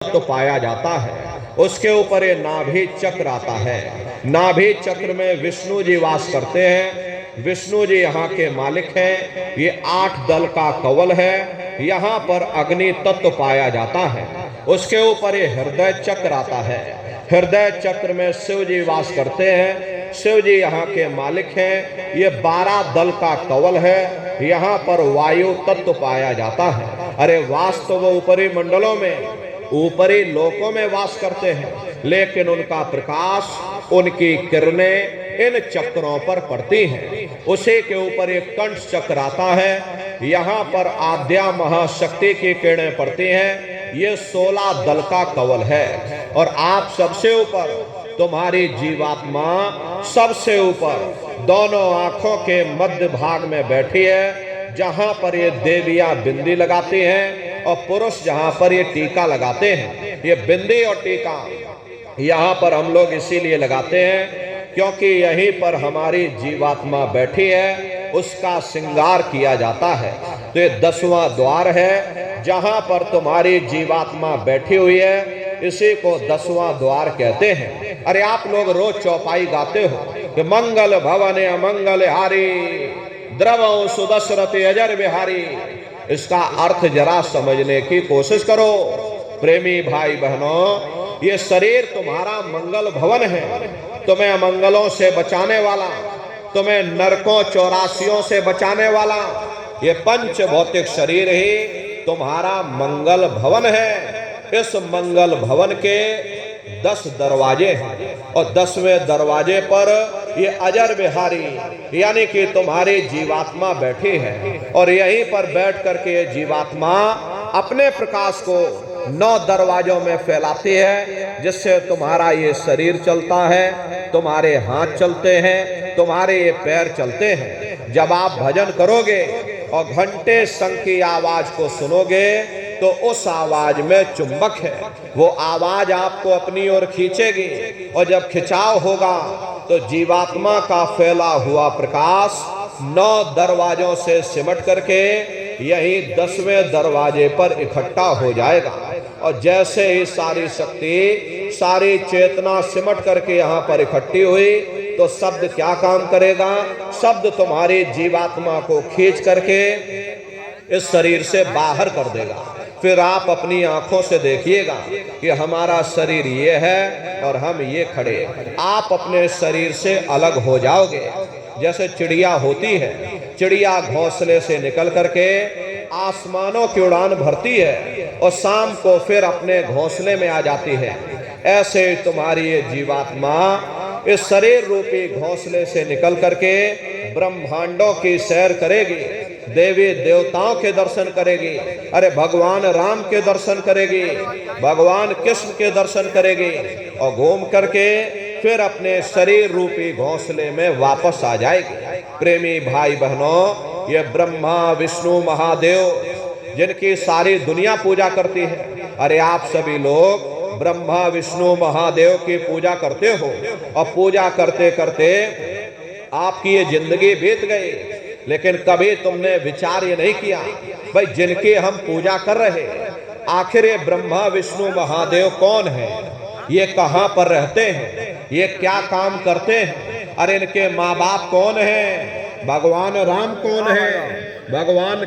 तो पाया जाता है। उसके ऊपर ये नाभि चक्र आता है। नाभि चक्र में विष्णु जी वास करते हैं। विष्णु जी यहाँ के मालिक हैं। ये 8 दल का कवल है। यहाँ पर अग्नि तत्व पाया जाता है। उसके ऊपर ये हृदय चक्र आता है। हृदय चक्र में शिव जी वास करते हैं। शिव जी यहाँ के मालिक हैं। ये 12 दल का कवल है। यहाँ पर वायु तत्व पाया जाता है। अरे वास तो वो ऊपरी मंडलों में, ऊपरी लोकों में वास करते हैं, लेकिन उनका प्रकाश, उनकी किरणें इन चक्रों पर पड़ती हैं। उसी के ऊपर एक कंठ चक्र आता है। यहाँ पर आद्या महाशक्ति की किरणें पड़ती हैं। ये 16 दल का कवल है। और आप सबसे ऊपर, तुम्हारी जीवात्मा सबसे ऊपर दोनों आंखों के मध्य भाग में बैठी है, जहां पर ये देवियां बिंदी लगाती हैं और पुरुष जहां पर ये टीका लगाते हैं। ये बिंदी और टीका यहाँ पर हम लोग इसीलिए लगाते हैं क्योंकि यहीं पर हमारी जीवात्मा बैठी है, उसका श्रृंगार किया जाता है। तो ये 10वां द्वार है जहां पर तुम्हारी जीवात्मा बैठी हुई है, इसी को 10वां द्वार कहते हैं। अरे आप लोग रोज चौपाई गाते हो कि मंगल भवन अमंगल हारी, द्रवो सुदशरथ अजर बिहारी। इसका अर्थ जरा समझने की कोशिश करो। प्रेमी भाई बहनों, ये शरीर तुम्हारा मंगल भवन है, तुम्हें अमंगलों से बचाने वाला, तुम्हें नरकों 84 से बचाने वाला। ये पंच भौतिक शरीर ही तुम्हारा मंगल भवन है। इस मंगल भवन के 10 दरवाजे हैं और 10वें दरवाजे पर ये अजर बिहारी यानी कि तुम्हारी जीवात्मा बैठी है। और यहीं पर बैठ करके ये जीवात्मा अपने प्रकाश को 9 दरवाजों में फैलाती है, जिससे तुम्हारा ये शरीर चलता है, तुम्हारे हाथ चलते हैं, तुम्हारे ये पैर चलते हैं। जब आप भजन करोगे और घंटे शंख की आवाज को सुनोगे तो उस आवाज में चुंबक है, वो आवाज आपको अपनी ओर खींचेगी। और जब खिंचाव होगा तो जीवात्मा का फैला हुआ प्रकाश 9 दरवाजों से सिमट करके यही 10वें दरवाजे पर इकट्ठा हो जाएगा। और जैसे ही सारी शक्ति, सारी चेतना सिमट करके यहाँ पर इकट्ठी हुई तो शब्द क्या काम करेगा? शब्द तुम्हारी जीवात्मा को खींच करके इस शरीर से बाहर कर देगा। फिर आप अपनी आंखों से देखिएगा कि हमारा शरीर ये है और हम ये खड़े। आप अपने शरीर से अलग हो जाओगे। जैसे चिड़िया होती है, चिड़िया घोंसले से निकल करके आसमानों की उड़ान भरती है और शाम को फिर अपने घोंसले में आ जाती है। ऐसे तुम्हारी ये जीवात्मा इस शरीर रूपी घोंसले से निकल करके ब्रह्मांडों की सैर करेगी, देवी देवताओं के दर्शन करेगी, अरे भगवान राम के दर्शन करेगी, भगवान कृष्ण के दर्शन करेगी और घूम करके फिर अपने शरीर रूपी घोंसले में वापस आ जाएगी। प्रेमी भाई बहनों, ये ब्रह्मा विष्णु महादेव जिनकी सारी दुनिया पूजा करती है, अरे आप सभी लोग ब्रह्मा विष्णु महादेव की पूजा करते हो और पूजा करते करते आपकी ये जिंदगी बीत गई, लेकिन कभी तुमने विचार ये नहीं किया भाई जिनकी हम पूजा कर रहे, आखिर ये ब्रह्मा विष्णु महादेव कौन है, ये कहाँ पर रहते हैं, ये क्या काम करते हैं, अरे इनके माँ बाप कौन है, भगवान राम कौन है, भगवान